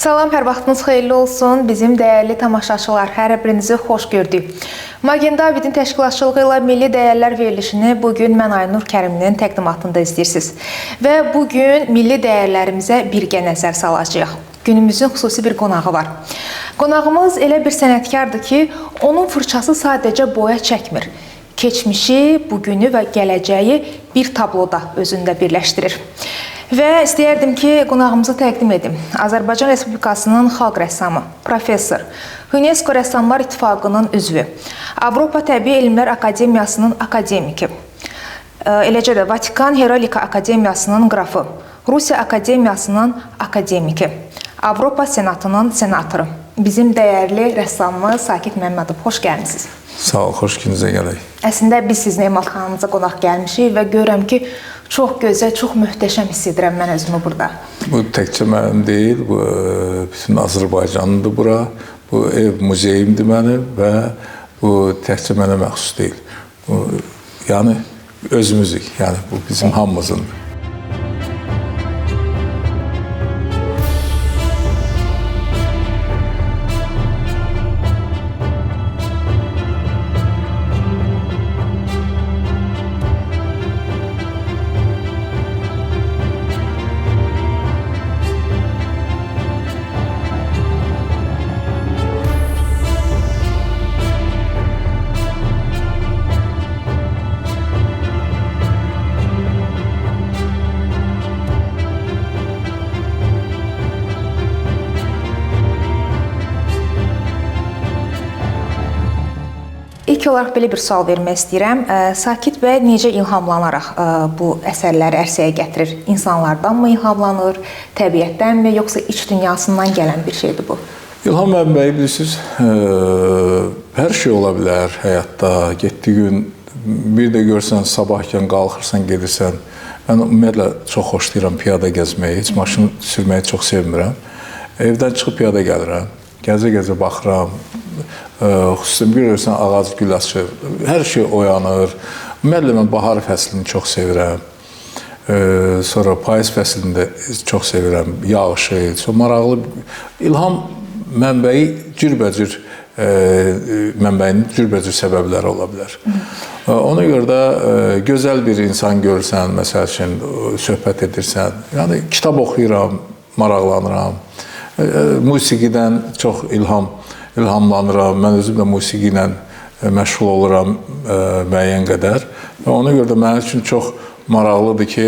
Salam, hər vaxtınız xeyirli olsun. Bizim dəyərli tamaşaçılar, hər birinizi xoş gördük. Magen Davidin təşkilatçılığı ilə Milli Dəyərlər verilişini bugün mən Aynur Kərimlinin təqdimatında izləyirsiniz. Və bugün milli dəyərlərimizə birgə nəzər salacağıq. Günümüzün xüsusi bir qonağı var. Qonağımız elə bir sənətkardır ki, onun fırçası sadəcə boya çəkmir. Keçmişi, bugünü və gələcəyi bir tabloda özündə birləşdirir. Və istəyərdim ki, qonağımızı təqdim edim. Azərbaycan Respublikasının xalq rəssamı, professor, UNESCO Rəssamlar İttifaqının üzvü, Avropa Təbii Elmlər Akademiyasının akademiki, eləcə də Vatikan Heralika Akademiyasının qrafı, Rusiya Akademiyasının akademiki, Avropa Senatının senatoru, bizim dəyərli rəssamımız Sakit Məmmədov. Xoş gəlmisiniz. Sağ ol, xoş gününüzə gələk. Əslində biz sizin emalatxananıza qonaq gəlmişik və görürəm ki, çox gözəl, çox möhtəşəm hiss edirəm mən özümü burada. Bu təkcə mənim deyil, bu bütün Azərbaycanlıdır bura. Bu ev muzeyimdir mənim və bu təkcə mənə məxsus deyil. Bu, yəni özümüzük, yəni bu bizim hamımızındır. İlk olaraq belə bir sual vermək istəyirəm. Sakit bəy necə ilhamlanaraq bu əsərləri ərsəyə gətirir? İnsanlardanmı ilhamlanır, təbiətdənmi, yoxsa iç dünyasından gələn bir şeydir bu? İlham mənbəyi bilirsiniz, hər şey ola bilər həyatda. Getdiyi gün bir də görsən, sabahkən qalxırsan, gedirsən. Mən ümumiyyətlə çox xoşlayıram piyada gəzməyi, heç maşın sürməyi çox sevmirəm. Evdən çıxıb piyada gəlirəm, gəzə-gəzə baxıram. Xüsusən bir görürsən, ağac gül açır, hər şey oyanır. Ümumiyyətlə, mən bahar fəslini çox sevirəm. Sonra payız fəslini də çox sevirəm, yağışı, çox maraqlı. İlham mənbəyi cürbəcür, mənbəyinin cürbəcür səbəbləri ola bilər. Ona görə də gözəl bir insan görürsən, məsəl üçün, söhbət edirsən. Yəni, kitab oxuyuram, maraqlanıram. Musiqidən çox ilhamlanıram. Mən özüm də musiqi ilə məşğul oluram müəyyən qədər. Və ona görə də mənim üçün çox maraqlıdır ki,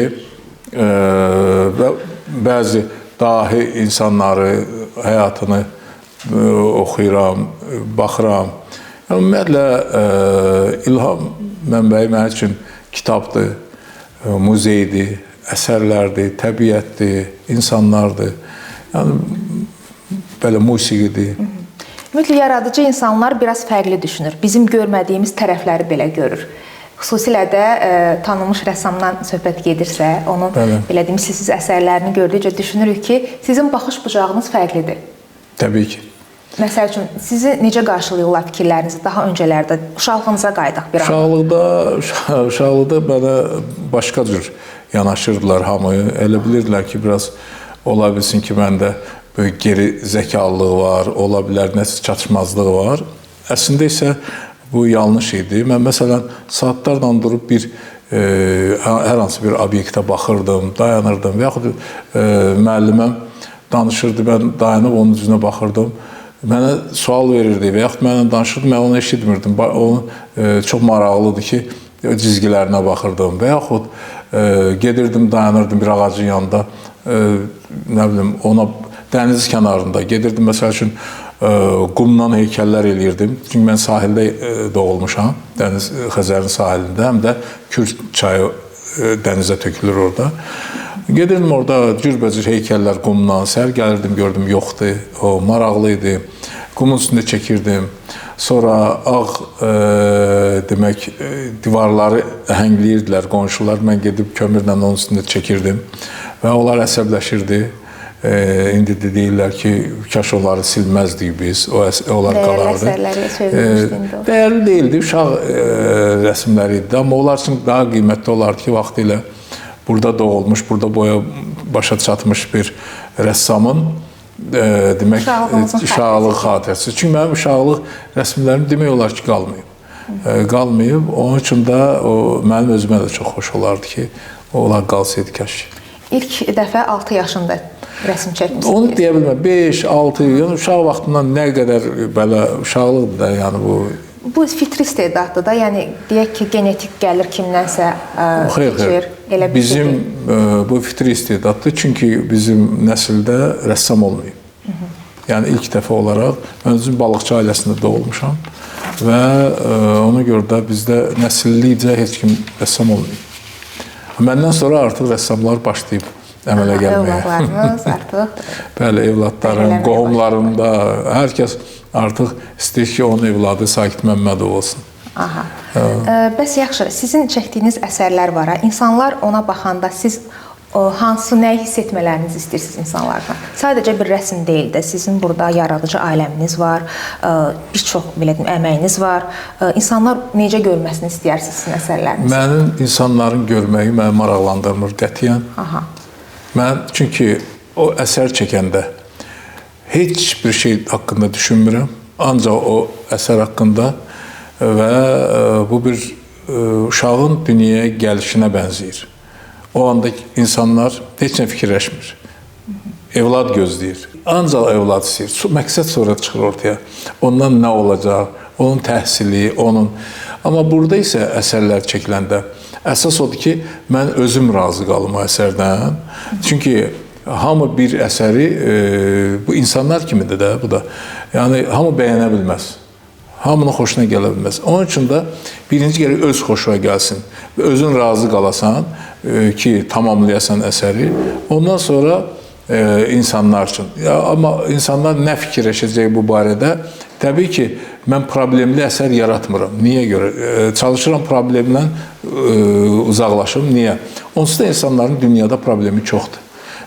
bəzi dahi insanları, həyatını oxuyuram, baxıram. Ümumiyyətlə, ilham mənbəyi mənim üçün kitabdır, muzeydir, əsərlərdir, təbiətdir, insanlardır. Yəni, belə musiqidir. Ümumiyyətlə, yaradıcı insanlar biraz fərqli düşünür. Bizim görmədiyimiz tərəfləri belə görür. Xüsusilə də tanınmış rəssamdan söhbət gedirsə, onun belə deyim, siz əsərlərini gördükcə düşünürük ki, sizin baxış bucağınız fərqlidir. Təbii ki. Məsəl üçün, sizi necə qarşılayırlar fikirlərinizi daha öncələrdə? Uşaqlığınıza qayıdaq bir an. Uşaqlıqda mənə başqa cür yanaşırdılar hamı. Elə bilirdilər ki, biraz ola bilsin ki, məndə geri zəkalılığı var, ola bilər, nəsə çatışmazlığı var. Əslində isə bu yanlış idi. Mən məsələn, saatlarla durub hər hansı bir obyektə baxırdım, dayanırdım və yaxud müəlliməm danışırdı, mən dayanıb onun üzünə baxırdım. Mənə sual verirdi və yaxud mənə danışırdı, mən onu eşitmirdim. Onu çox maraqlıdır ki, cizgilərinə baxırdım və yaxud gedirdim, dayanırdım bir ağacın yanında, nə bilim, ona dəniz kənarında gedirdim, məsəl üçün, qumdan heykəllər eləyirdim. Çünki mən sahildə doğulmuşam, Xəzərin sahilində, həm də Kür çayı dənizə tökülür orada. Gedirdim orada cürbəcür heykəllər qumdan, səhər gəlirdim, gördüm, yoxdur, o maraqlı idi. Qumun üstündə çəkirdim. Sonra ağ demək, divarları əhəngləyirdilər qonşular. Mən gedib kömürlə onun üstündə çəkirdim və onlar əsəbləşirdi. İndi də deyirlər ki, kaş onları silməzdik biz, onlar qalardı. Dəyərli əsərləri çevrilmişdi. Dəyərli deyildi, uşaq rəsmləri idi. Amma onlar üçün daha qiymətli olardı ki, vaxtilə burada doğulmuş, burada boya başa çatmış bir rəssamın demək Uşaqlığınızın uşaqlıq xatirəsi. Çünki mənim uşaqlıq rəsmlərim demək olar ki, qalmayıb. Qalmayıb. Onun üçün də o mənim özümə də çox xoş olardı ki, onlar qalsaydı kəşke. İlk dəfə 6 yaşında rəsm çəkmisiniz. Onu deyə bilməm. 5, 6, yəni uşaq vaxtından nə qədər belə uşaqlıqdır da, yəni bu Bu fitri istedaddır da, yəni deyək ki, genetik gəlir kimdənsə keçir. Elə bir bizim bu fitri istedaddır, çünki bizim nəsildə rəssam olmayıb. Yəni ilk dəfə olaraq mən özüm balıqçı ailəsində doğulmuşam və ona görə də bizdə nəsillikcə heç kim rəssam olmayıb. Məndən sonra artıq rəssamlar başlayıb əmələ gəlməyə. Övladlarınız artıq. Bəli, evladlarım, qohumlarım da, hər kəs artıq istəyir ki, onun evladı Sakit Məmmədov olsun. Aha. Bəs yaxşı, sizin çəkdiyiniz əsərlər var. İnsanlar ona baxanda siz hansı nəyi hiss etmələrinizi istəyirsiniz insanlardan? Sadəcə bir rəsm deyil də, sizin burada yaradıcı aləminiz var, bir çox belə deyim, əməyiniz var. İnsanlar necə görməsini istəyirsiniz sizin əsərlərinizi? Mənim insanların görməyi məni maraqlandırmır qətiyyən. Aha. Mən çünki o əsər çəkəndə heç bir şey haqqında düşünmürəm, ancaq o əsər haqqında və bu bir uşağın dünyaya gəlişinə bənzəyir. O anda insanlar heç nə fikirləşmir. Evlad gözləyir. Ancaq evlad istəyir. Məqsəd sonra çıxır ortaya. Ondan nə olacaq, onun təhsili, onun. Amma burada isə əsərlər çəkiləndə əsas odur ki, mən özüm razı qalım o əsərdən. Çünki hamı bir əsəri, bu insanlar kimidir də bu da. Yəni, hamı bəyənə bilməz. Hamının xoşuna gələ bilməz. Onun üçün də birinci gərək öz xoşuna gəlsin. Özün razı qalasan ki, tamamlayasan əsəri. Ondan sonra insanlar üçün. Amma insanlar nə fikirləşəcək bu barədə? Təbii ki, mən problemli əsər yaratmıram. Niyə görə? Çalışıram problemlə uzaqlaşım. Niyə? Onsuz da insanların dünyada problemi çoxdur.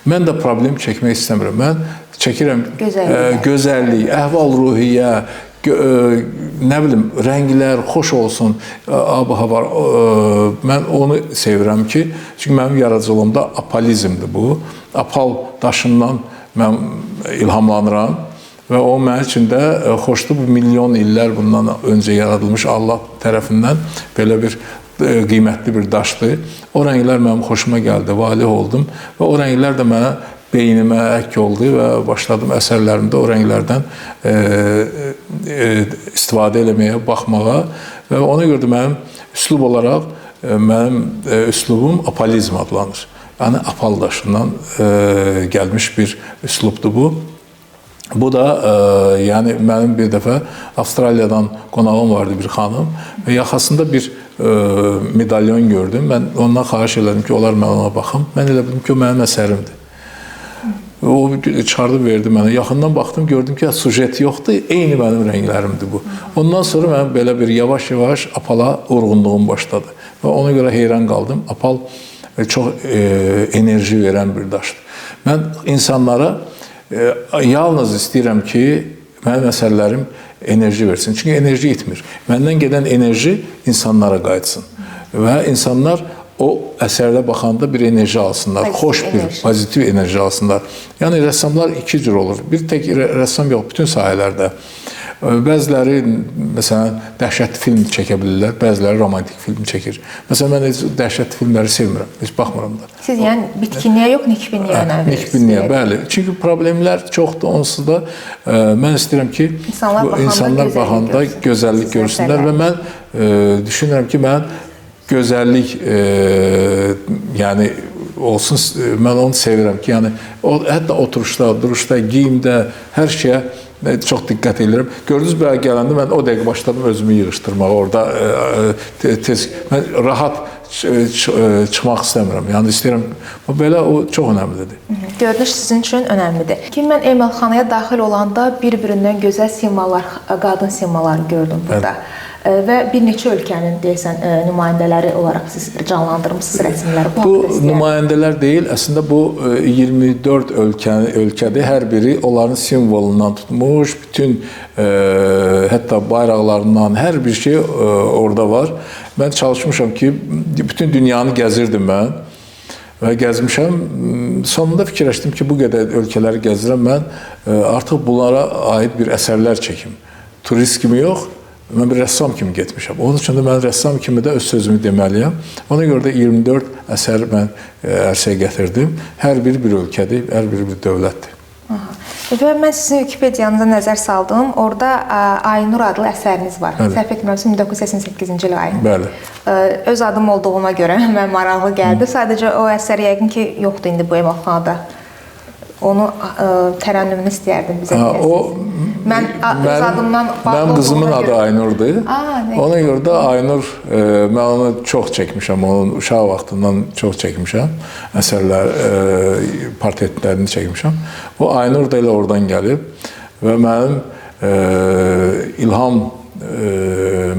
Mən də problem çəkmək istəmirəm. Mən çəkirəm gözəllik, əhval-ruhiyyə, nə bilim, rənglər xoş olsun, ab-hava. Mən onu sevirəm ki, çünki mənim yaradıcılığımda apalizmdir bu. Apal daşından mən ilhamlanıram və o mənim üçün də xoşdur. Bu milyon illər bundan öncə yaradılmış Allah tərəfindən belə bir qiymətli bir daşdır. O rənglər mənim xoşuma gəldi, valih oldum və o rənglər də mənə beynimə ək oldu və başladım əsərlərimdə o rənglərdən istifadə eləməyə, baxmağa və ona görə də mənim üslub olaraq mənim üslubum apalizm adlanır. Yəni apal daşından gəlmiş bir üslubdur bu. Bu da yəni mənim bir dəfə Avstraliyadan qonağım vardı bir xanım və yaxasında bir medalyon gördüm. Mən ondan xahiş elədim ki, onlar mən ona baxım. Mən elə bildim ki, o mənim əsərimdir. O çıxardı verdi mənə. Yaxından baxdım, gördüm ki, sujet yoxdur, eyni mənim rənglərimdir bu. Ondan sonra mən belə bir yavaş-yavaş apala vurğunluğum başladı. Və ona görə heyran qaldım. Apal çox enerji verən bir daşdır. Mən insanlara yalnız istəyirəm ki, mənim əsərlərim enerji versin. Çünki enerji itmir. Məndən gedən enerji insanlara qayıtsın. Və insanlar o əsərdə baxanda bir enerji alsınlar, xoş bir, pozitiv enerji alsınlar. Yəni, rəssamlar iki cür olur. Bir tək rəssam yox, bütün sahələrdə. Bəziləri, məsələn, dəhşətli film çəkə bilirlər, bəziləri romantik film çəkir. Məsələn, mən heç dəhşətli filmləri sevmirəm, heç baxmıram da. Siz yəni bitkinliyə yox, nikbinliyə önəm verirsiniz. Nikbinliyə, bəli. Çünki problemlər çoxdur, onsuz da mən istəyirəm ki, insanlar baxanda gözəllik görsünlər və mən düşünürəm ki, mən gözəllik yəni olsun, mən onu sevirəm ki, yəni hətta oturuşda, duruşda, geyimdə, hər şeyə çox diqqət edirəm. Gördünüz, belə gələndə mən o dəqiqə başladım özümü yığışdırmağa, orada tez, mən rahat çıxmaq istəmirəm. Yəni istəyirəm, belə o çox önəmlidir. Görünüş sizin üçün önəmlidir. Ki, mən emalxanaya daxil olanda bir-birindən gözəl simvollar, qadın simvolları gördüm burada. Və bir neçə ölkənin, deyəsən, nümayəndələri olaraq siz canlandırmışsınız rəsmləri. Bu nümayəndələr deyil, əslində bu 24 ölkədir, hər biri onların simvolundan tutmuş, bütün hətta bayraqlarından hər bir şey orada var. Mən çalışmışam ki, bütün dünyanı gəzirdim mən və gəzmişəm. sonunda fikirləşdim ki, bu qədər ölkələri gəzirəm, mən artıq bunlara aid bir əsərlər çəkim. Turist kimi yox, mən bir rəssam kimi getmişəm. Onun üçün də mən rəssam kimi də öz sözümü deməliyəm. Ona görə də 24 əsər mən ərsəyə gətirdim. Hər biri bir ölkədir, hər biri bir dövlətdir. Və mən sizin Wikipediyanıza nəzər saldım. Orada Aynur adlı əsəriniz var. Səhv etmirəmsə 1988-ci il ayı. Bəli. Öz adım olduğuna görə mən maraqlı gəldi. Sadəcə o əsər yəqin ki, yoxdur indi bu emalxanada. Onu tərənnümünü istəyərdim bizə deyəsiniz. Mən öz adımdan bağlı Mənim qızımın adı Aynurdur. Ona görə də Aynur, mən onu çox çəkmişəm, onun uşaq vaxtından çox çəkmişəm. Əsərlər, portretlərini çəkmişəm. O Aynur da elə oradan gəlib və mənim ilham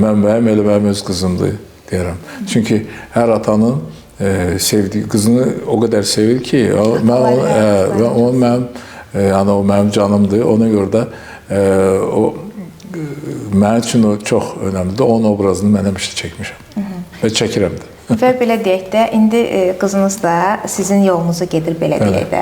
mənbəyim elə mənim öz qızımdır deyərəm. Çünki hər atanın sevdiyi qızını o qədər sevir ki, o mənim canımdır. Ona görə də o mənim üçün o çox önəmlidir. Onun obrazını mən həmişə çəkmişəm və çəkirəm də. Və belə deyək də, indi qızınız da sizin yolunuzu gedir, belə deyək də,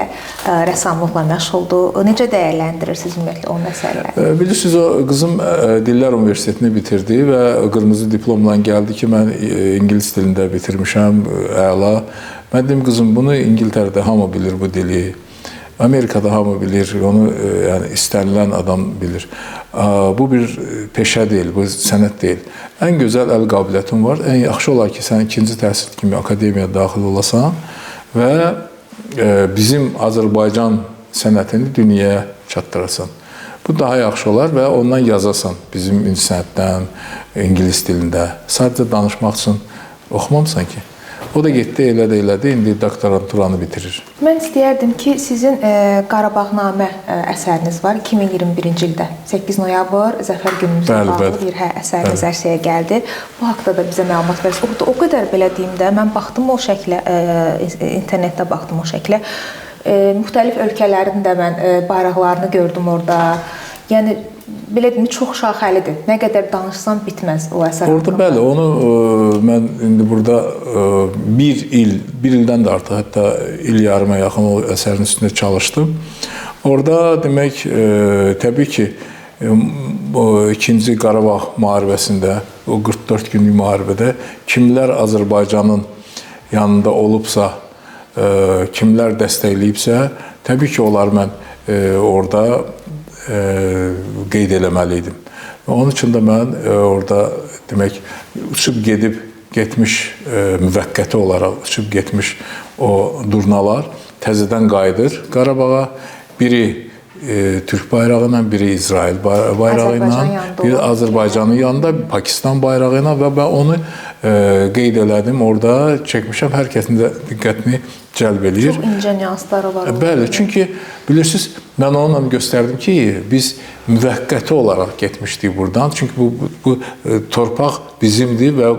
rəssamlıqla məşğuldur. Necə dəyərləndirirsiniz ümumiyyətlə onun əsərlərini? Bilirsiniz, o qızım Dillər Universitetini bitirdi və qırmızı diplomla gəldi ki, mən ingilis dilində bitirmişəm, əla. Mən dedim, qızım, bunu İngiltərədə hamı bilir bu dili. Amerikada hamı bilir, onu yəni istənilən adam bilir. Bu bir peşə deyil, bu sənət deyil. Ən gözəl əl qabiliyyətin var. Ən yaxşı olar ki, sən ikinci təhsil kimi akademiyaya daxil olasan və bizim Azərbaycan sənətini dünyaya çatdırasan. Bu daha yaxşı olar və ondan yazasan bizim sənətdən, ingilis dilində. Sadəcə danışmaq üçün oxumamısan ki. O da getdi, elədi, indi doktoranturanı bitirir. Mən istəyərdim ki, sizin Qarabağnamə əsəriniz var 2021-ci ildə. 8 noyabr Zəfər günümüzlə bağlı bir əsəriniz ərsəyə gəldi. Bu haqda da bizə məlumat verirsiniz. O qədər belə deyim də, mən baxdım o şəklə, internetdə baxdım o şəklə. Müxtəlif ölkələrin də mən bayraqlarını gördüm orada. Yəni, belə deyim, çox şaxəlidir. Nə qədər danışsam bitməz o əsər. Orada bəli, onu mən indi burada bir ildən də artıq, hətta il yarıma yaxın o əsərin üstündə çalışdım. Orada demək, təbii ki, o 2-ci Qarabağ müharibəsində, o 44 günlük müharibədə kimlər Azərbaycanın yanında olubsa, kimlər dəstəkləyibsə, təbii ki, onlar mən orada qeyd eləməliydim. Onun üçün də mən orada demək uçub getmiş müvəqqəti olaraq uçub getmiş o durnalar təzədən qayıdır Qarabağa. Biri Türk bayrağı ilə, biri İsrail bayrağı ilə, biri Azərbaycanın yanında, Pakistan bayrağı ilə və mən onu qeyd elədim. Orada çəkmişəm, hər kəsin də diqqətini cəlb eləyir. Çox incə nüansları var. Bəli, çünki bilirsiniz, mən onunla göstərdim ki, biz müvəqqəti olaraq getmişdik buradan. Çünki bu torpaq bizimdir və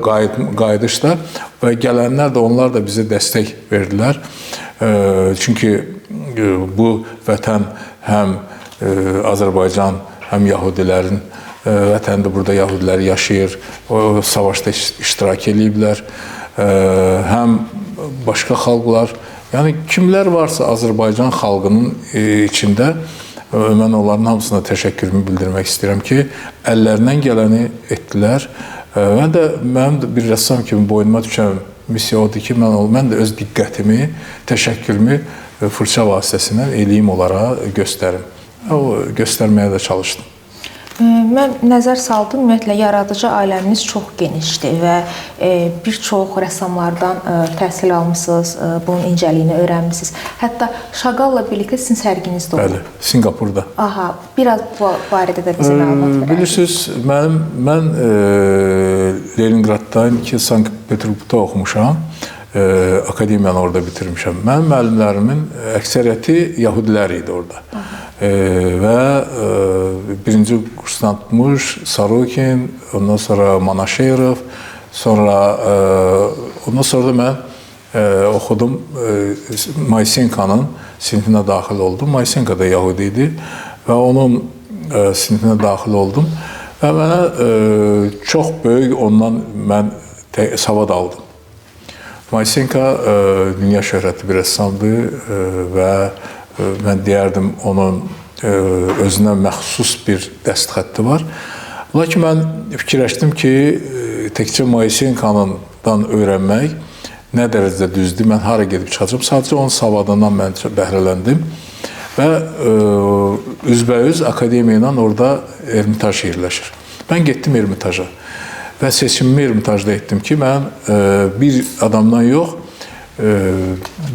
qayıdışda və gələnlər də onlar da bizə dəstək verdilər. Çünki bu vətən həm Azərbaycan, həm Yahudilərin vətəndə, burada Yahudilər yaşayır, o savaşda iştirak ediblər, həm başqa xalqlar, yəni kimlər varsa Azərbaycan xalqının içində, mən onların hamısına təşəkkürümü bildirmək istəyirəm ki, əllərindən gələni etdilər və də mənim də bir rəssam kimi boynuma düşən missiya odur ki, mən də öz diqqətimi, təşəkkürümü fırça vasitəsindən eləyim onlara göstərim. O göstərməyə də çalışdım. Mən nəzər saldım, ümumiyyətlə, yaradıcı aləminiz çox genişdir və bir çox rəssamlardan təhsil almışsınız, bunun incəliyini öyrənmişsiniz. Hətta Şaqalla birlikdə sizin sərginiz də olub. Bəli, Singapurda. Aha, biraz bu barədə də bizə məlumat verərsiniz. Bilirsiniz, mən Leningraddan ki, Sankt-Peterburgda oxumuşam, akademiyanı orada bitirmişəm. Mənim müəllimlərimin əksəriyyəti yahudilər idi orada. Və birinci kursdan tutmuş Sarokin, ondan sonra Manaşerov, ondan sonra da mən oxudum, Maysenkanın sinifinə daxil oldum. Maysenka da yahudi idi və onun sinifinə daxil oldum və mənə çox böyük ondan mən savad aldım. Moisenko dünya şöhrətli bir rəssamdır və mən deyərdim onun özünə məxsus bir dəstxətti var. Lakin mən fikirləşdim ki, təkcə Moisenko'dan öyrənmək nə dərəcədə düzdür, mən hara gedib çıxacam. Sadəcə onun savadından mən bəhrələndim və üzbəüz akademiya ilə orada Ermitaj yerləşir. Mən getdim Ermitaja və seçimimi Ermitajda etdim ki, mən bir adamdan yox,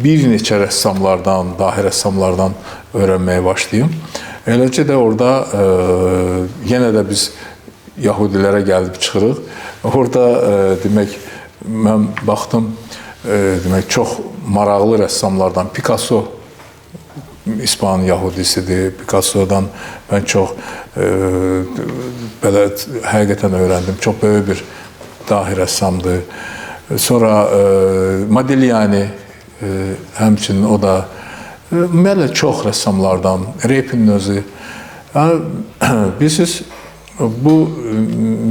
bir neçə rəssamlardan, dahi rəssamlardan öyrənməyə başlayayım. Eləcə də orada yenə də biz Yahudilərə gəlib çıxırıq. Orada demək, mən baxdım, demək, çox maraqlı rəssamlardan Picasso İspan Yahudisidir. Picasso'dan mən çox belə həqiqətən öyrəndim. Çox böyük bir dahi rəssamdır. Sonra Modigliani həmçinin o da ümumiyyətlə çox rəssamlardan, Repinin özü. Bilirsiniz, bu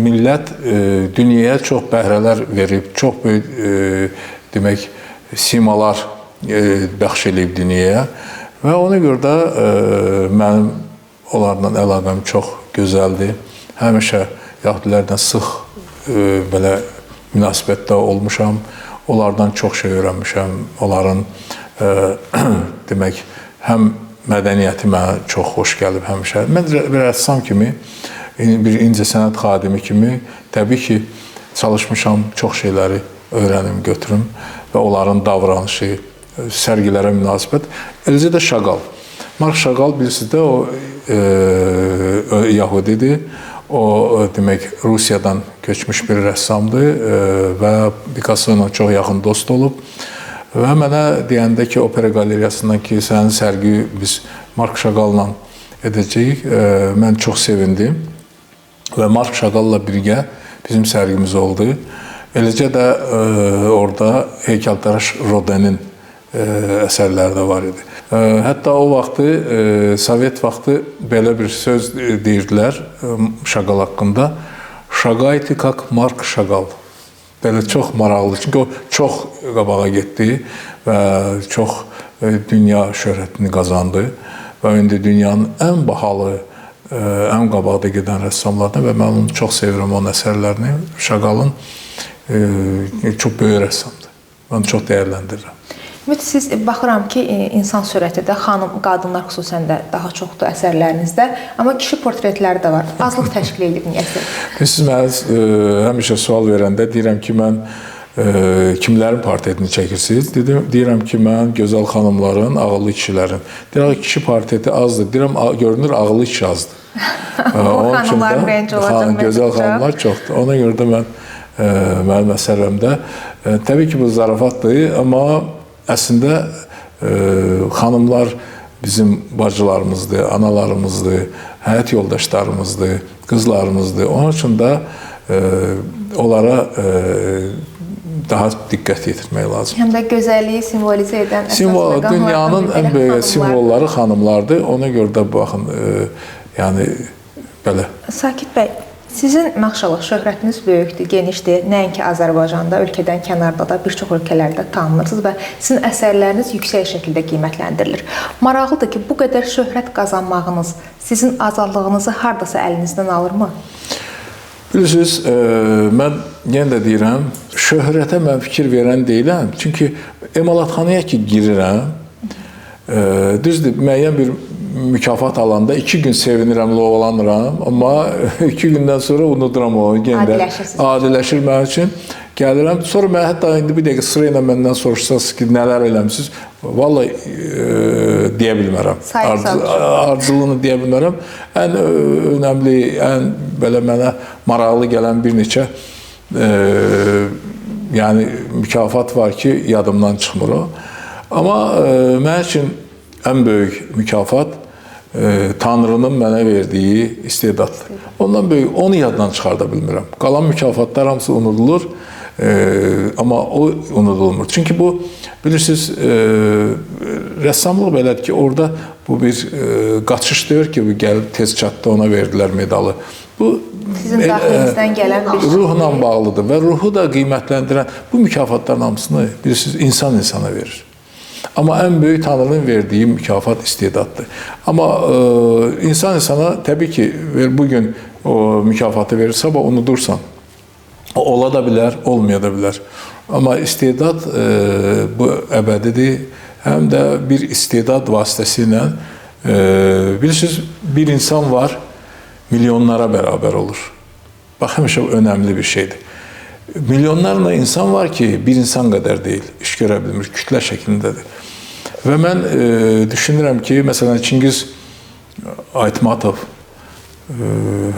millət dünyaya çox bəhrələr verib, çox böyük demək simalar bəxş edib dünyaya. Və ona görə də mənim onlarla əlaqəm çox gözəldir. Həmişə yahudilərdən sıx belə münasibətdə olmuşam. Onlardan çox şey öyrənmişəm. Onların demək, həm mədəniyyəti mənə çox xoş gəlib həmişə. Mən bir rəssam kimi, bir incəsənət xadimi kimi təbii ki, çalışmışam, çox şeyləri öyrənim, götürüm və onların davranışı, sərgilərə münasibət. Eləcə də Şaqal. Mark Şaqal bilirsiniz də o Yahudidir. O demək Rusiyadan köçmüş bir rəssamdır və Picasso ilə çox yaxın dost olub. Və mənə deyəndə ki, opera qalereyasından ki, sənin sərgi biz Mark Şaqalla edəcəyik. Mən çox sevindim və Mark Şaqalla birgə bizim sərgimiz oldu. Eləcə də orada heykəltaraş Rodin'in əsərləri də var idi. Hətta o vaxtı, Sovet vaxtı belə bir söz deyirdilər Şaqal haqqında. Şaqayti kak Mark Şaqal. Belə çox maraqlı. Çünki o çox qabağa getdi və çox dünya şöhrətini qazandı. Və indi dünyanın ən bahalı, ən qabaqda gedən rəssamlardan və mən onu çox sevirəm, onun əsərlərini. Şaqalın çox böyük rəssamdır. Mən çox dəyərləndirirəm. Ümid, siz baxıram ki, insan surəti də, xanım, qadınlar xüsusən də daha çoxdur əsərlərinizdə, amma kişi portretləri də var. Azlıq təşkil edib niyəsə? Siz mənə həmişə sual verəndə deyirəm ki, mən kimlərin portretini çəkirsiniz? Deyirəm ki, mən gözəl xanımların, ağıllı kişilərin. Deyirəm, kişi portreti azdır. Deyirəm, görünür, ağıllı kişi azdır. O xanımların rənci olacaq. Gözəl xanımlar çoxdur. Ona görə də mənim əsərlərimdə təbii ki, bu zarafatdır, amma əslində xanımlar bizim bacılarımızdır, analarımızdır, həyat yoldaşlarımızdır, qızlarımızdır. Onun üçün də onlara daha diqqət yetirmək lazım. Həm də gözəlliyi simvolizə edən dünyanın ən böyük simvolları xanımlardır. Ona görə də baxın, yəni belə. Sakit bəy, sizin maşallah şöhrətiniz böyükdür, genişdir. Nəinki Azərbaycanda, ölkədən kənarda da bir çox ölkələrdə tanınırsınız və sizin əsərləriniz yüksək şəkildə qiymətləndirilir. Maraqlıdır ki, bu qədər şöhrət qazanmağınız sizin azadlığınızı hardasa əlinizdən alırmı? Bilirsiniz, mən yenə də deyirəm, şöhrətə mən fikir verən deyiləm. Çünki emalatxanaya ki girirəm, düzdür, müəyyən bir mükafat alanda 2 gün sevinirəm, lovalanıram, amma 2 gündən sonra unuduram o. Adiləşir mənim üçün. Gəlirəm, sonra mən hətta indi bir dəqiqə sıra ilə məndən soruşsanız ki, nələr eləmişsiniz, vallahi deyə bilmərəm. Ardıcılığını deyə bilmərəm. Ən önəmli, ən belə mənə maraqlı gələn bir neçə yəni mükafat var ki, yadımdan çıxmır o. Amma mənim üçün ən böyük mükafat Tanrının mənə verdiyi istedaddır. Ondan böyük, onu yaddan çıxarda bilmirəm. Qalan mükafatlar hamısı unudulur, amma o unudulmur. Çünki bu, bilirsiniz, rəssamlıq belədir ki, orada bu bir qaçış deyir ki, bu gəlib tez çatdı, ona verdilər medalı. Bu Sizin daxilinizdən gələn bir şey. Ruhla bağlıdır və ruhu da qiymətləndirən bu mükafatların hamısını bilirsiniz, insan insana verir. Amma ən böyük Tanrının verdiyi mükafat istedaddır. Amma insan insana təbii ki, bugün o mükafatı verir, sabah unudursan. O ola da bilər, olmaya da bilər. Amma istedad bu əbədidir. Həm də bir istedad vasitəsilə bilirsiniz, bir insan var, milyonlara bərabər olur. Bax, həmişə önəmli bir şeydir. Milyonlarla insan var ki, bir insan qədər deyil, iş görə bilmir, kütlə şəklindədir. Və mən düşünürəm ki, məsələn, Çingiz Aytmatov,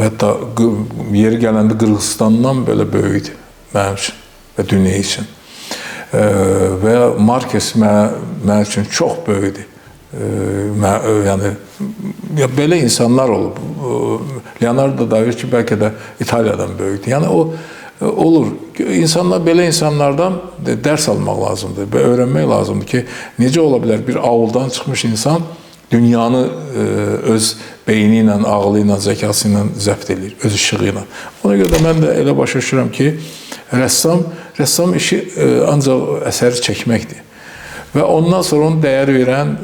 hətta yeri gələndə Qırğızstandan belə böyükdür mənim üçün və dünya üçün. Və Marquez mənim üçün çox böyükdür. Yəni, belə insanlar olub. Leonardo da Vinci bəlkə də İtaliyadan böyükdür. Yəni, o olur. İnsanlar, belə insanlardan dərs almaq lazımdır və öyrənmək lazımdır ki, necə ola bilər bir avuldan çıxmış insan dünyanı öz beyni ilə, ağlı ilə, zəkası ilə zəbt edir, öz işığı ilə. Ona görə də mən də elə başa düşürəm ki, rəssam işi ancaq əsəri çəkməkdir. Və ondan sonra onu dəyər verən,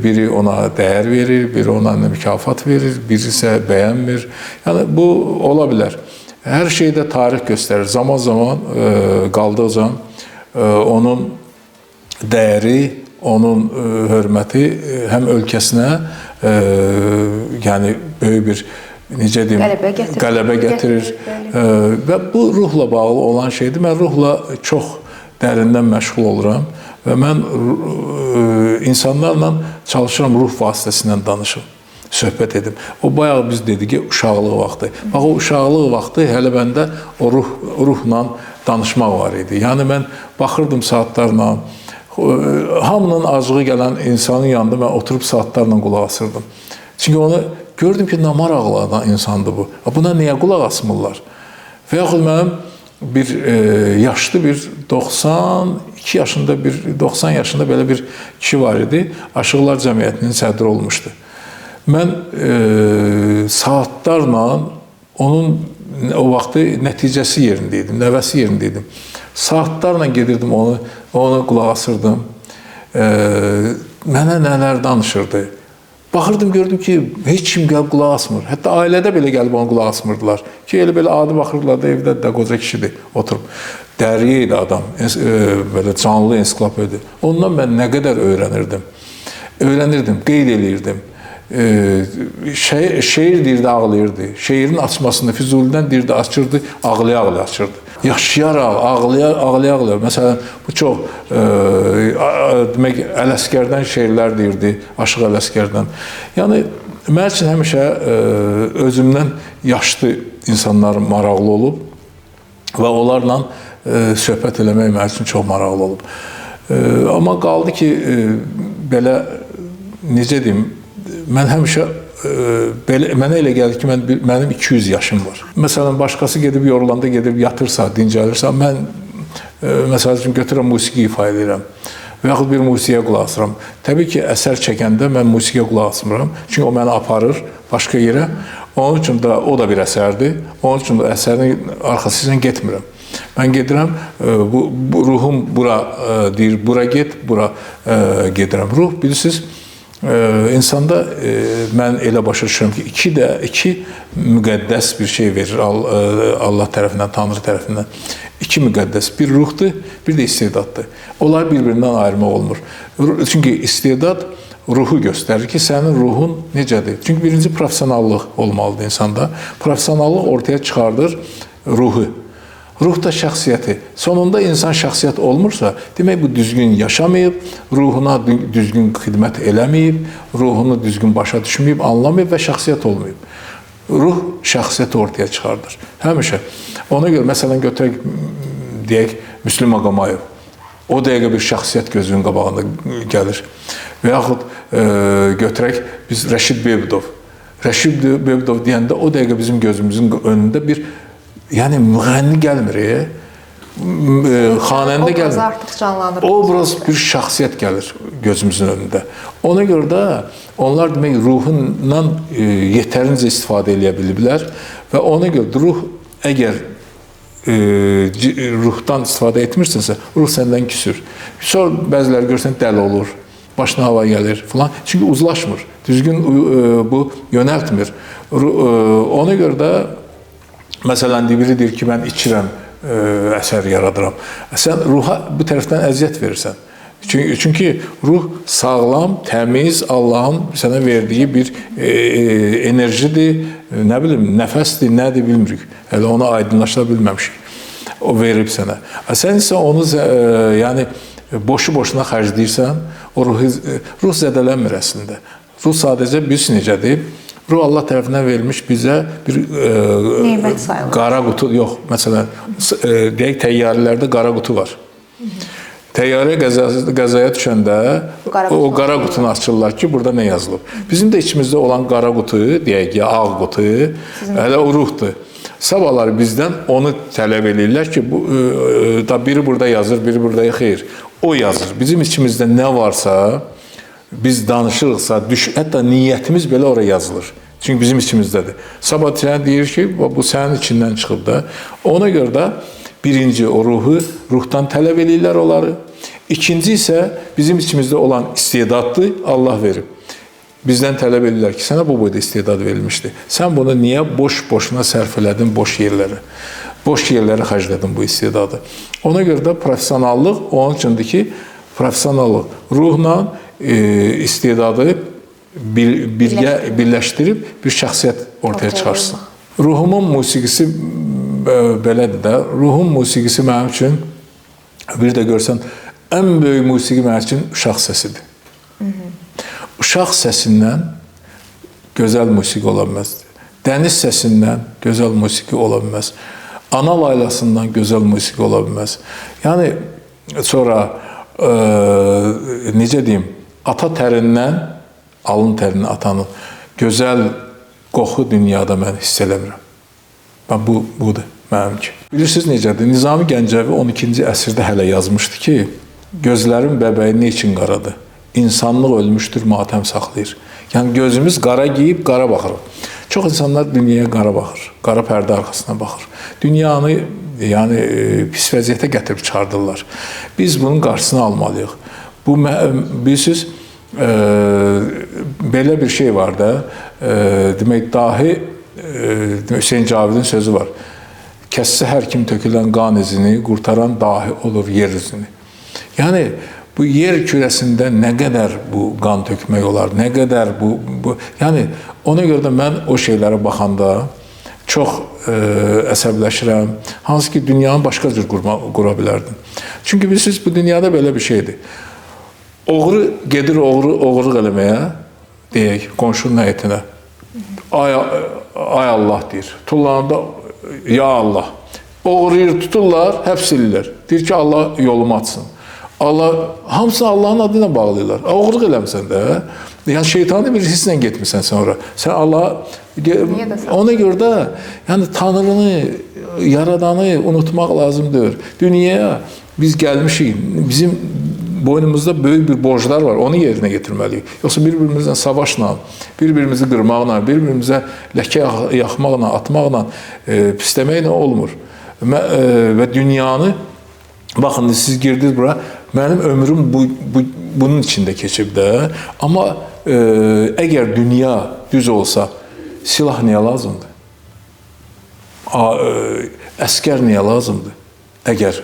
biri ona dəyər verir, biri ona mükafat verir, biri isə bəyənmir. Yəni, bu ola bilər. Hər şeydə tarix göstərir. Zaman-zaman qaldıqca onun dəyəri, onun hörməti həm ölkəsinə, yəni böyük bir, necə deyim, qələbə gətirir. Və bu ruhla bağlı olan şeydir. Mən ruhla çox dərindən məşğul oluram və mən insanlarla çalışıram, ruh vasitəsilə danışım, söhbət edim. O bayaq biz dedik ki, uşaqlıq vaxtı. Bax, o uşaqlıq vaxtı hələ məndə o ruhla danışmaq var idi. Yəni, mən baxırdım saatlarla, hamının acığı gələn insanın yanında mən oturub saatlarla qulaq asırdım. Çünki onu gördüm ki, nə maraqlı insandır bu. Buna niyə qulaq asmırlar? Və yaxud mənim bir yaşlı bir 92 yaşında, 90 yaşında belə bir kişi var idi. Aşıqlar Cəmiyyətinin sədri olmuşdu. Mən saatlarla onun o vaxtı nəticəsi yerindeydim, nəvəsi yerindeydim. Saatlarla gedirdim, onu qulaq asırdım. Mənə nələr danışırdı. Baxırdım, gördüm ki, heç kim gəlib qulaq asmır. Hətta ailədə belə gəlib onu qulaq asmırdılar. Ki, elə-belə adi baxırdılar da, evdə də qoca kişidir, oturub. Dəriyə idi adam, belə canlı ensiklopediya. Ondan mən nə qədər öyrənirdim. Qeyd eləyirdim. Şeir deyirdi, ağlayırdı. Şeirin açmasında Füzulidən deyirdi, açırdı, ağlaya-ağlaya açırdı. Yaşayaraq, ağlaya-ağlaya. Məsələn, bu çox, demək, Ələsgərdən şeirlər deyirdi, Aşıq Ələsgərdən. Yəni, mən üçün həmişə özümdən yaşlı insanlar maraqlı olub və onlarla söhbət eləmək mənim üçün çox maraqlı olub. Amma qaldı ki, belə, necə deyim, mən həmişə, mənə elə gəldi ki, mənim 200 yaşım var. Məsələn, başqası gedib yorulanda, gedib yatırsa, dincəlirsə, mən, məsəl üçün, götürəm, musiqi ifa edirəm və yaxud bir musiqiyə qulaq asıram. Təbii ki, əsər çəkəndə mən musiqiyə qulaq asmıram, çünki o məni aparır başqa yerə. Onun üçün də o da bir əsərdir. Onun üçün də əsərin arxası ilə getmirəm. Mən gedirəm, ruhum bura deyir, bura get, bura gedirəm. Ruh, bilirsiniz, insanda mən elə başa düşürəm ki, iki müqəddəs bir şey verir Allah tərəfindən, Tanrı tərəfindən. İki müqəddəs, bir ruhdur, bir də istedaddır. Onlar bir-birindən ayırmaq olmur. Çünki istedad ruhu göstərir ki, sənin ruhun necədir? Çünki birinci professionallıq olmalıdır insanda. Professionallıq ortaya çıxardır ruhu. Ruh da şəxsiyyəti. Sonunda insan şəxsiyyət olmursa, demək bu düzgün yaşamayıb, ruhuna düzgün xidmət eləməyib, ruhunu düzgün başa düşməyib, anlamayıb və şəxsiyyət olmayıb. Ruh şəxsiyyəti ortaya çıxardır. Həmişə. Ona görə, məsələn, götürək, deyək, Müslüm Ağamayev. O dəqiqə bir şəxsiyyət gözünün qabağında gəlir. Və yaxud götürək, biz Rəşid Bebidov. Rəşid Bebidov deyəndə o dəqiqə bizim gözümüzün önündə bir, yəni müğənni gəlmir. xanəndə obraz gəlir. artıq canlanır. Obraz bir şəxsiyyət gəlir gözümüzün önündə. Ona görə də onlar demək ruhundan yetərincə istifadə edə biliblər və ona görə ruh əgər ruhdan istifadə etmirsənsə, ruh səndən küsür. Sonra bəziləri görsən dəli olur, başına hava gəlir filan. Çünki uzlaşmır. Düzgün bu yönəltmir. Ona görə də məsələn biri deyir ki, mən içirəm, əsər yaradıram. Sən ruha bu tərəfdən əziyyət verirsən. Çünki ruh sağlam, təmiz, Allahın sənə verdiyi bir enerjidir, nə bilim, nəfəsdir, nədir bilmirik. Hələ onu aydınlaşdıra bilməmişik. O verib sənə. Sən isə onu yəni boşu-boşuna xərcləyirsən, o ruh zədələnmir əslində. Ruh sadəcə biz necədir? Ruh Allah tərəfindən verilmiş bizə bir qara qutu, yox, məsələn, deyək təyyarələrdə qara qutu var. Təyyarə qəzaya düşəndə o qara qutunu açırlar ki, burada nə yazılıb. Bizim də içimizdə olan qara qutu, deyək ya, ağ qutu, hələ o ruhdur. Sabahlar bizdən onu tələb edirlər ki, biri burada yazır, biri burada xeyr. O yazır. Bizim içimizdə nə varsa, biz danışırıqsa, hətta niyyətimiz belə oraya yazılır. Çünki bizim içimizdədir. Sabah sənə deyir ki, bu sənin içindən çıxıb da. Ona görə də birinci o ruhdan tələb edirlər onları. İkinci isə bizim içimizdə olan istedaddır, Allah verib. Bizdən tələb edirlər ki, sənə bu boyda istedad verilmişdir. Sən bunu niyə boş-boşuna sərf elədin, boş yerlərə? Boş yerlərə xərclədin bu istedadı. Ona görə də professionallıq, onun üçündür ki, professionallıq ruhla istedadı birləşdirib bir şəxsiyyət ortaya çıxarsın. Ruhumun musiqisi belədir də, ruhun musiqisi mənim üçün, bir də görsən, ən böyük musiqi mənim üçün uşaq səsidir. Uşaq səsindən gözəl musiqi ola bilməz. Dəniz səsindən gözəl musiqi ola bilməz. Ana laylasından gözəl musiqi ola bilməz. Yəni, sonra, necə deyim, ata tərindən, alın tərini atanın gözəl qoxu dünyada mən hiss eləmirəm. Budur mənimki. Bilirsiniz necədir? Nizami Gəncəvi 12-ci əsrdə hələ yazmışdı ki, gözlərin bəbəyi nə üçün qaradır? İnsanlıq ölmüşdür, matəm saxlayır. Yəni, gözümüz qara giyib, qara baxır. Çox insanlar dünyaya qara baxır, qara pərdə arxasına baxır. Dünyanı, yəni, pis vəziyyətə gətirib çıxardırlar. Biz bunun qarşısını almalıyıq. Bu, bilirsiniz, belə bir şey var da, demək, dahi Hüseyin Cavidin sözü var. Kəssə hər kim tökülən qan izini, qurtaran dahi olur yer üzünü. Yəni, bu yer kürəsində nə qədər bu qan tökmək olar, nə qədər bu... Yəni, ona görə də mən o şeylərə baxanda çox əsəbləşirəm. Hansı ki, dünyanı başqa cür qura bilərdim. Çünki bilirsiniz, bu dünyada belə bir şeydir. Oğru gedir oğurluq eləməyə, deyək, qonşunun həyətinə. Ay Allah deyir. Tullananda, ya Allah. Oğruyur, tuturlar, həbs edirlər. Deyir ki, Allah yolumu açsın. Hamısını Allahın adıyla bağlayırlar. Oğurluq eləmirsən də. Yəni, şeytani bir hisslə getmirsən sonra. Sən Allah... Ona görə də, yəni, Tanrını, Yaradanı unutmaq lazımdır. Dünyaya biz gəlmişik. Bizim boynumuzda böyük bir borclar var. Onu yerinə getirməliyik. Yoxsa bir-birimizlə savaşla, bir-birimizi qırmaqla, bir-birimizə ləkə yaxmaqla, atmaqla, pisləməklə olmur. Və dünyanı, baxın, siz girdiniz bura, mənim ömrüm bunun içində keçib də. Amma əgər dünya düz olsa, silah niyə lazımdır? Əskər niyə lazımdır? Əgər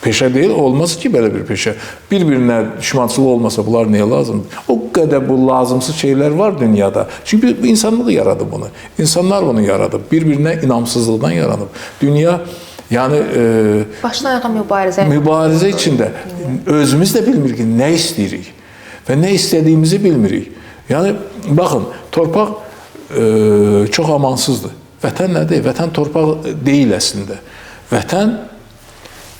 peşə deyil, olmaz ki, belə bir peşə. Bir-birinə düşmançılıq olmasa, bunlar niyə lazımdır? O qədər bu lazımsız şeylər var dünyada. Çünki insanlıq yaradıb bunu. İnsanlar bunu yaradıb. Bir-birinə inamsızlıqdan yaranıb. Dünya, yəni... Başdan ayağa mübarizə. Mübarizə içində. Özümüz də bilmirik ki, nə istəyirik və nə istədiyimizi bilmirik. Yəni, baxın, torpaq çox amansızdır. Vətən nədir? Vətən torpaq deyil əslində. Vətən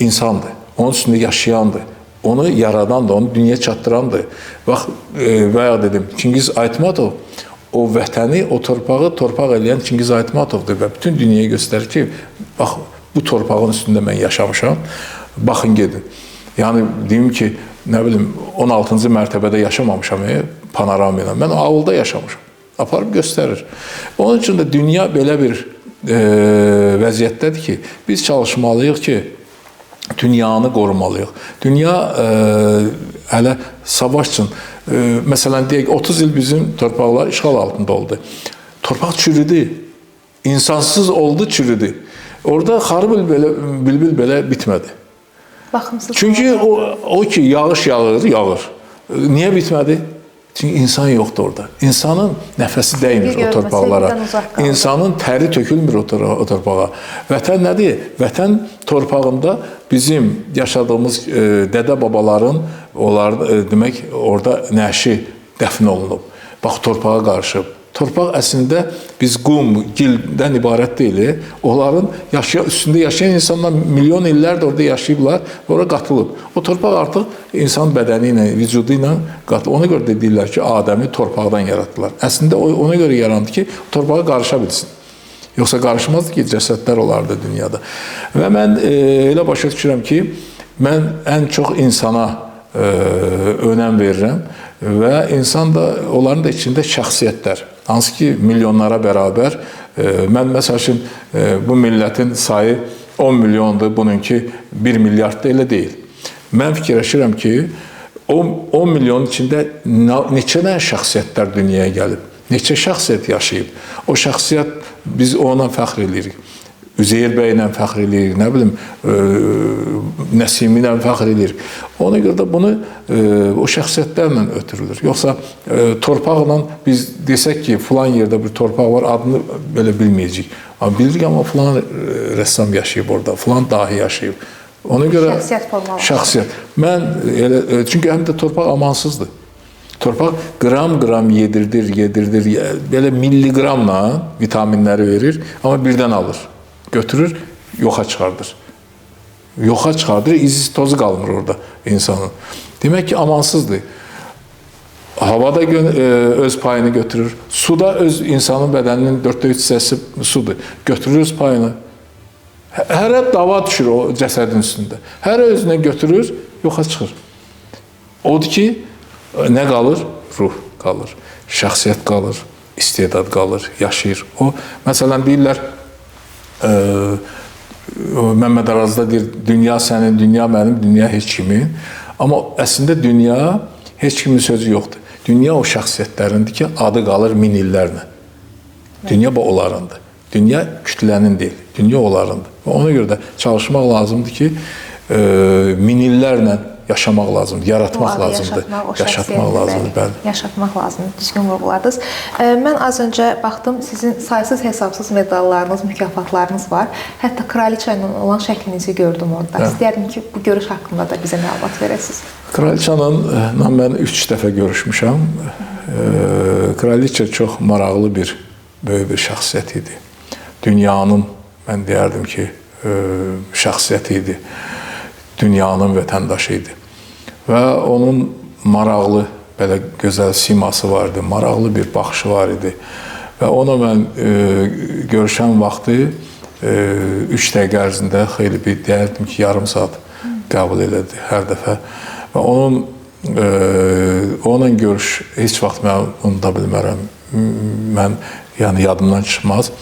insandır. Onun üstündə yaşayandır. Onu yaradandır, onu dünyaya çatdırandır. Bax, bayaq dedim, Çingiz Aytmatov o vətəni, o torpağı torpaq eləyən Çingiz Aytmatovdur və bütün dünyaya göstərir ki, bax, bu torpağın üstündə mən yaşamışam. Baxın gedin. Yəni deyim ki, nə bilim 16-cı mərtəbədə yaşamamışam panorama ilə. Mən avulda yaşamışam. Aparıb göstərir. Onun üçün də dünya belə bir vəziyyətdədir ki, biz çalışmalıyıq ki, dünyanı qorumalıyıq. Dünya hələ savaş üçün, məsələn, deyək, 30 il bizim torpaqlar işğal altında oldu. Torpaq çürüdü, insansız oldu, çürüdü. Orada xarı bülbül belə bitmədi. Baxımsız. Çünki o ki, yağış yağır, yağır. Niyə bitmədi? Çünki insan yoxdur orada. İnsanın nəfəsi dəymir o torpaqlara. İnsanın təri tökülmür o torpağa. Vətən nədir? Vətən torpağında bizim yaşadığımız dədə-babaların demək, orada nəşi dəfn olunub. Bax, torpağa qarışıb. Torpaq əslində biz qum, gildən ibarət deyil. Onların üstündə yaşayan insanlar milyon illərdir orada yaşayıblar, oraya qatılıb. O torpaq artıq insan bədəni ilə, vücudu ilə qatılıb. Ona görə də deyirlər ki, Adəmi torpaqdan yaratdılar. Əslində ona görə yarandı ki, torpağa qarışa bilsin. Yoxsa qarışmazdı ki, cəsədlər olardı dünyada. Və mən elə başa düşürəm ki, mən ən çox insana önəm verirəm və insan da, onların da içində şəxsiyyətlər, hansı ki, milyonlara bərabər. Mən, məsəl üçün, bu millətin sayı 10 milyondur, bununki 1 milyard da elə deyil. Mən fikirləşirəm ki, 10 milyonun içində neçə dənə şəxsiyyətlər dünyaya gəlib, neçə şəxsiyyət yaşayıb. O şəxsiyyət, biz ona fəxr edirik. Üzeyir bəylə fəxr edirik, nə bilim, Nəsimi ilə fəxr edirik. Ona görə də bunu o şəxsiyyətlərlə ötürülür. Yoxsa torpaqla biz desək ki, filan yerdə bir torpaq var, adını belə bilməyəcəyik. Bilirik, amma filan rəssam yaşayıb orada, filan dahi yaşayıb. Ona görə şəxsiyyət formalı. Şəxsiyyət. Mən elə, çünki həm də torpaq amansızdır. Torpaq qram-qram yedirdir, belə milliqramla vitaminləri verir, amma birdən alır. Götürür, yoxa çıxardır. Yoxa çıxardır, izi tozu qalmır orada insanın. Demək ki, amansızdır. Havada öz payını götürür. Suda insanın bədəninin 4/3 hissəsi sudur. Götürür öz payını. Hərə dava düşür o cəsədin üstündə. Hərə özünə götürür, yoxa çıxır. Odur ki, nə qalır? Ruh qalır, şəxsiyyət qalır, istedad qalır, yaşayır. O, məsələn, deyirlər, Məmməd Arazda deyir, dünya sənin, dünya mənim, dünya heç kimin. Amma əslində dünya heç kimin sözü yoxdur. Dünya o şəxsiyyətlərindir ki, adı qalır min illərlə. Dünya bu onlarındır. Dünya kütlənin deyil, dünya onlarındır. Ona görə də çalışmaq lazımdır ki, min illərlə yaşamaq lazımdır, yaratmaq lazımdır, yaşatmaq lazımdır. Bəli. Yaşatmaq lazımdır, düzgün vurguladınız. Mən az öncə baxdım, sizin saysız hesabsız medallarınız, mükafatlarınız var. Hətta kraliça ilə olan şəklinizi gördüm orada. İstəyərdim ki, bu görüş haqqında da bizə məlumat verəsiniz. Kraliçanla mən 3 dəfə görüşmüşəm. Kraliça çox maraqlı böyük bir şəxsiyyət idi. Dünyanın, mən deyərdim ki, şəxsiyyəti idi. Dünyanın vətəndaşı idi. Və onun maraqlı, belə gözəl siması var idi, maraqlı bir baxışı var idi. Və ona mən görüşən vaxtı 3 dəqiqə ərzində xeyli bir deyərdim ki, yarım saat qəbul elədi hər dəfə. Və onunla görüş heç vaxt mən unuda bilmərəm. Mən, yəni, yadımdan çıxmaz.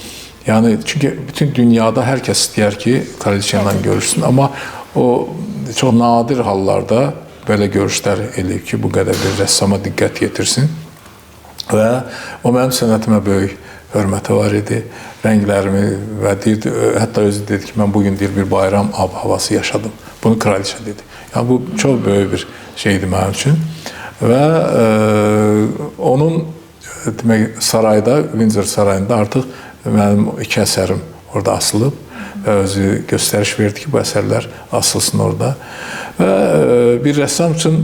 Yəni, çünki bütün dünyada hər kəs istəyər ki, kraliça ilə görüşsün, amma o çox nadir hallarda belə görüşlər eləyib ki, bu qədər bir rəssama diqqət yetirsin. Və o mənim sənətimə böyük hörməti var idi, rənglərimi və deyirdi, hətta özü dedi ki, mən bugün deyir, bir bayram ab-havası yaşadım. Bunu kraliça dedi. Yəni, bu çox böyük bir şeydir mənim üçün. Və onun demək, sarayda, Windsor sarayında artıq mənim 2 əsərim orada asılıb və özü göstəriş verdi ki, bu əsərlər asılsın orada. Və bir rəssam üçün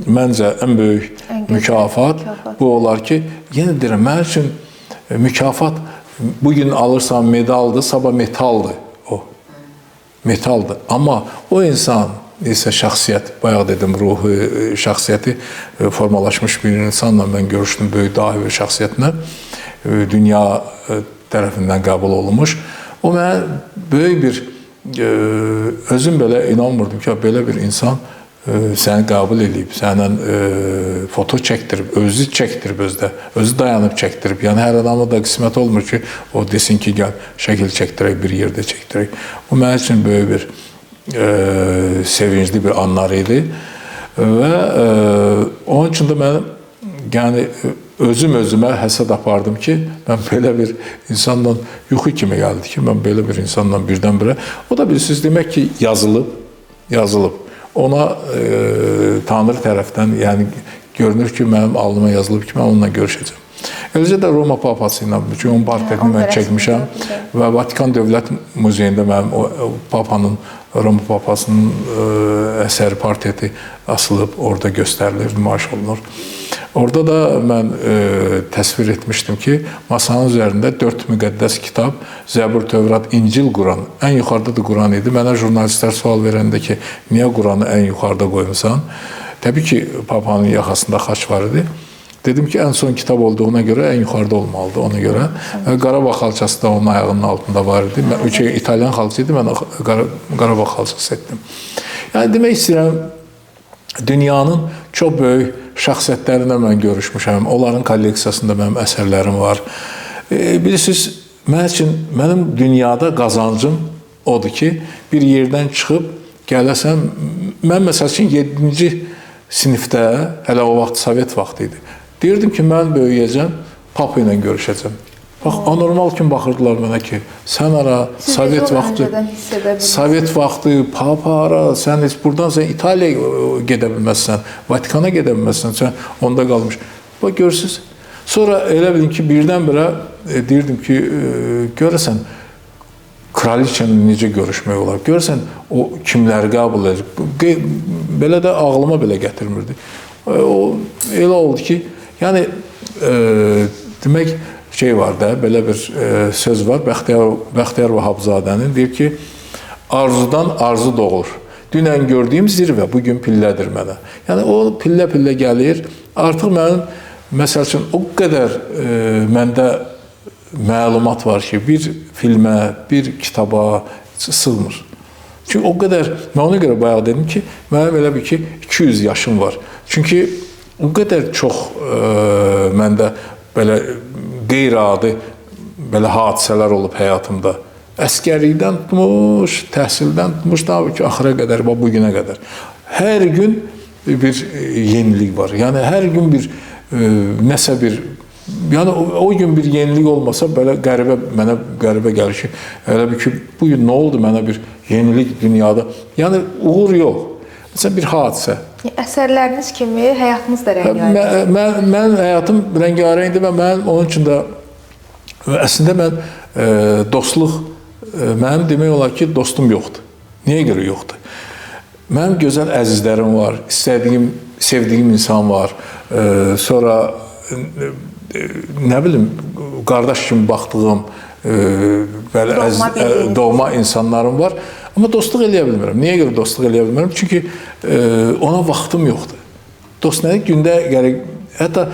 məncə ən böyük mükafat bu olar ki, yenə deyirəm, mənim üçün mükafat bugün alırsan medaldır, sabah metaldır o. Metaldır. Amma o insan isə şəxsiyyət, bayaq dedim, ruhu, şəxsiyyəti formalaşmış bir insanla mən görüşdüm, böyük dahi bir şəxsiyyətlə, dünya tərəfindən qəbul olunmuş. O mənə böyük bir özüm belə inanmırdım ki, belə bir insan səni qəbul edib, səndən foto çəkdirib, özü çəkdirib özdə, özü dayanıb çəkdirib. Yəni, hər adamla da qismət olmur ki, o desin ki, gəl, şəkil çəkdirək, bir yerdə çəkdirək. Bu, mənim üçün böyük bir sevincli bir anlar idi. Və onun üçün də mən, yəni, özümə həsəd apardım ki, mən belə bir insanla yuxu kimi gəldi ki, mən belə bir insanla birdən-birə. O da bilirsiniz, demək ki, yazılıb. Ona Tanrı tərəfdən, yəni, görünür ki, mənim alnıma yazılıb ki, mən onunla görüşəcəm. Eləcə də Roma Papası ilə, çünki onun portretini mən çəkmişəm və Vatikan Dövlət Muzeyində mənim Papanın, Roma Papasının əsəri portreti asılıb, orada göstərilir, nümayiş olunur. Orada da mən təsvir etmişdim ki, masanın üzərində 4 müqəddəs kitab, Zəbur, Tövrat, İncil, Quran. Ən yuxarıda da Quran idi. Mənə jurnalistlər sual verəndə ki, niyə Quranı ən yuxarıda qoymusan? Təbii ki, Papanın yaxasında xaç var idi. Dedim ki, ən son kitab olduğuna görə ən yuxarıda olmalıdır ona görə. Qarabağ xalçası da onun ayağının altında var idi. Çünki İtalyan xalçası idi, mən Qarabağ xalçası etdim. Yəni, demək istəyirəm, dünyanın çox böyük şəxsiyyətlərinə mən görüşmüşəm. Onların kolleksiyasında mənim əsərlərim var. Bilirsiniz, mənim dünyada qazancım odur ki, bir yerdən çıxıb gələsəm, mən məsəl üçün 7-ci sinifdə, hələ o vaxt Sovet vaxtı idi, deyirdim ki, mən böyüyəcəm, Papa ilə görüşəcəm. Bax, anormal kimi baxırdılar mənə ki, sən ara, Sovet vaxtı, Papa ara, sən heç buradan İtaliyaya gedə bilməzsən, Vatikana gedə bilməzsən, sən onda qalmış. Bax, görürsünüz. Sonra elə bilin ki, birdən-birə deyirdim ki, görəsən, kraliçanla necə görüşmək olar? Görəsən, o kimləri qəbul edir? Belə də ağlıma belə gətirmirdi. O, elə oldu ki, yəni, demək, şey var da, belə bir söz var, Bəxtiyar Vahabzadənin, deyir ki, arzudan arzu doğur. Dünən gördüyüm zirvə, bugün pillədir mənə. Yəni, o pillə-pillə gəlir. Artıq mənim, məsəl üçün, o qədər məndə məlumat var ki, bir filmə, bir kitaba sığmır. Çünki o qədər, mən ona görə bayaq dedim ki, mənim elə bir ki, 200 yaşım var. Çünki o qədər çox məndə belə qeyri-adi belə hadisələr olub həyatımda. Əskərlikdən tutmuş, təhsildən tutmuş, tabii ki, axıra qədər, bu günə qədər. Hər gün bir yenilik var. Yəni, hər gün bir nəsə bir, yəni o gün bir yenilik olmasa, belə mənə qəribə gəlir ki, elə bir ki, bu gün nə oldu mənə bir yenilik dünyada? Yəni, uğur yox. Məsələn, bir hadisə. Əsərləriniz kimi həyatınız da rəngarəngdir. Mən həyatım rəngarəngdir və mənim onun üçün də əslində mən dostluq, mənim demək olar ki, dostum yoxdur. Niyə görə yoxdur? Mənim gözəl əzizlərim var, istədiyim, sevdiyim insan var. Sonra, nə bilim, qardaş kimi baxdığım, doğma insanlarım var. Amma dostluq eləyə bilmirəm. Niyə görə dostluq eləyə bilmirəm? Çünki ona vaxtım yoxdur. Dost nədir? Gündə gərək, hətta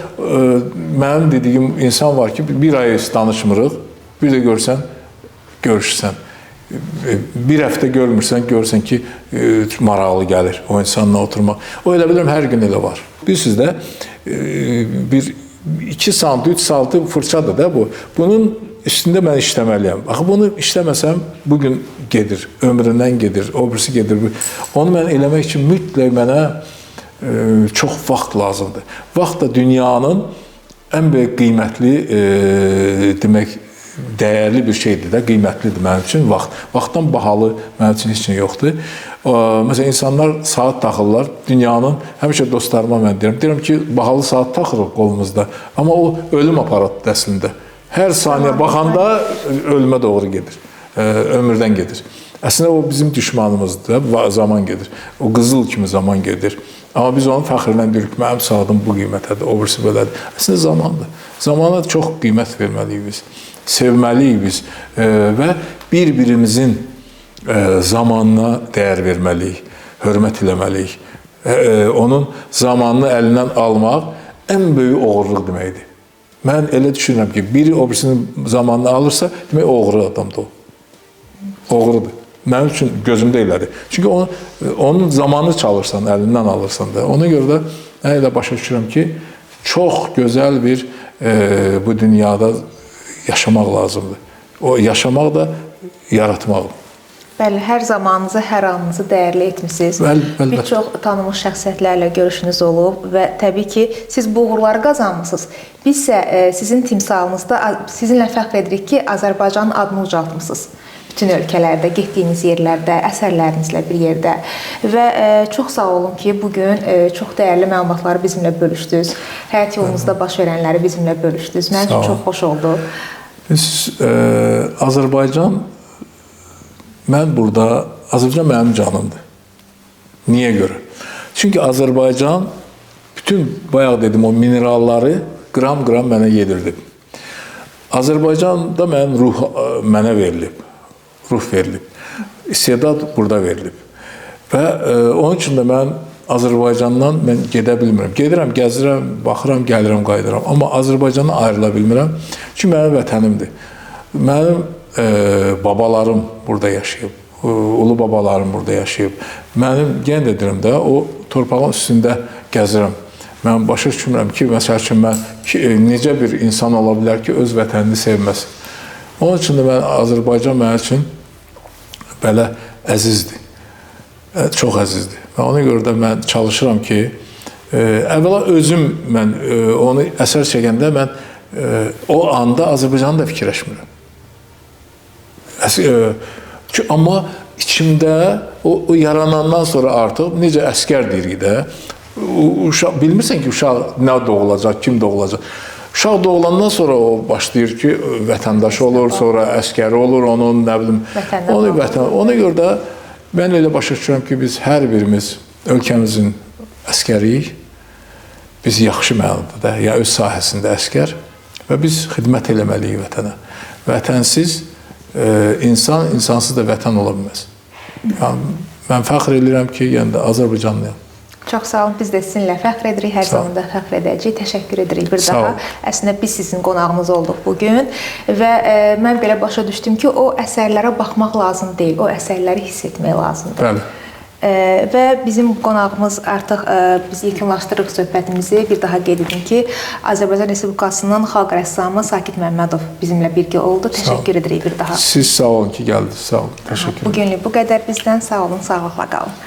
mənim dediyim insan var ki, bir ay danışmırıq, bir də görsən, görüşsən. Bir həftə görmürsən, görsən ki, maraqlı gəlir o insanla oturmaq. O elə bilirəm, hər gün elə var. Bilirsiniz də, bir 2 saat, 3 saatı fırçadır da bu. Bunun üstündə mən işləməliyəm. Axı, bunu işləməsəm, bugün gedir, ömründən gedir, o birisi gedir. Onu mən eləmək üçün mütləq mənə çox vaxt lazımdır. Vaxt da dünyanın ən böyük qiymətli, demək, dəyərli bir şeydir də, qiymətlidir mənim üçün vaxt. Vaxtdan bahalı mənim üçün heç nə yoxdur. Məsələn, insanlar saat taxırlar, dünyanın, həmişə dostlarıma mən deyirəm ki, bahalı saat taxırıq qolumuzda, amma o ölüm aparatıdır əslində. Hər saniyə baxanda ölümə doğru gedir, ömürdən gedir. Əslində, o bizim düşmanımızdır, zaman gedir. O qızıl kimi zaman gedir. Amma biz onu fəxrlə deyirik, mənim saatim bu qiymətədir, o birisi belədir. Əslində, zamandır. Zamana çox qiymət verməliyik biz, sevməliyik biz və bir-birimizin zamanına dəyər verməliyik, hörmət eləməliyik. Onun zamanını əlindən almaq ən böyük oğurluq deməkdir. Mən elə düşünürəm ki, biri o birisinin zamanını alırsa, demək, oğru adamdır o. Oğrudur. mənim üçün gözümdə elədir. Çünki onun zamanı çalırsan, əlindən alırsan da. Ona görə də mən elə başa düşürəm ki, çox gözəl bir bu dünyada yaşamaq lazımdır. O yaşamaq da yaratmaq. Bəli, hər zamanınızı, hər anınızı dəyərli etmisiniz. Bir çox tanınmış şəxsiyyətlərlə görüşünüz olub və təbii ki, siz bu uğurları qazanmısınız. Biz isə sizin timsalınızda sizinlə fəxr edirik ki, Azərbaycanın adını ucaltmısınız. Bütün ölkələrdə, getdiyiniz yerlərdə, əsərlərinizlə bir yerdə. Və çox sağ olun ki, bugün çox dəyərli məlumatları bizimlə bölüşdünüz. Həyat yolunuzda baş verənləri bizimlə bölüşdünüz. Mənim üçün çox xoş oldu. Azərbaycan, mən burada, Azərbaycan mənim canımdır. Niyə görə? Çünki Azərbaycan bütün, bayaq dedim, o mineralları qram-qram mənə yedirdi. Azərbaycanda mənim ruh mənə verilib. Ruh verilib. İstedad burada verilib. Və onun üçün də mən Azərbaycandan gedə bilmirəm. Gedirəm, gəzirəm, baxıram, gəlirəm, qayıdıram. Amma Azərbaycandan ayrıla bilmirəm. Çünki mənim vətənimdir. Mənim babalarım burada yaşayıb. Ulu babalarım burada yaşayıb. Mənim, yenə də deyirəm də, o torpağın üstündə gəzirəm. Mən başa düşmürəm ki, məsəl üçün, necə bir insan ola bilər ki, öz vətənini sevməsin. Onun üçün də Azərbaycan mənim üçün belə əzizdir. Çox əzizdir. Və ona görə də mən çalışıram ki, əvvəla özüm, mən onu əsər çəkəndə, mən o anda Azərbaycanı da fikirləşmirəm. Amma içimdə o yaranandan sonra artıq, necə əskər deyirik də, bilmirsən ki, uşaq nə doğulacaq, kim doğulacaq. Uşaq doğulandan sonra o başlayır ki, vətəndaş olur, sonra əskəri olur, onun, nə bilim, ona görə də mən elə başa düşürəm ki, biz hər birimiz ölkəmizin əskəriyik, biz yaxşı mənada da, ya öz sahəsində əskər və biz xidmət eləməliyik vətənə. Vətənsiz insan, insansız da vətən ola bilməz. Mən fəxr edirəm ki, yəni də Azərbaycanlıyam. Çox sağ olun, biz də sizinlə fəxr edirik, hər zaman da fəxr edəcəyik. Təşəkkür edirik bir daha. Əslində, biz sizin qonağınız olduq bugün və mən belə başa düşdüm ki, o əsərlərə baxmaq lazım deyil, o əsərləri hiss etmək lazımdır. Bəli. Və bizim qonağımız artıq biz yekunlaşdırırıq söhbətimizi. Bir daha qeyd edim ki, Azərbaycan Respublikasının xalq rəssamı Sakit Məmmədov bizimlə birgə oldu. Təşəkkür edirik bir daha. Siz sağ olun ki, gəldiniz. Sağ olun. Təşəkkür ederim. Bugünlük bu qədər bizdən. Sağ olun, sağlıqla qalın.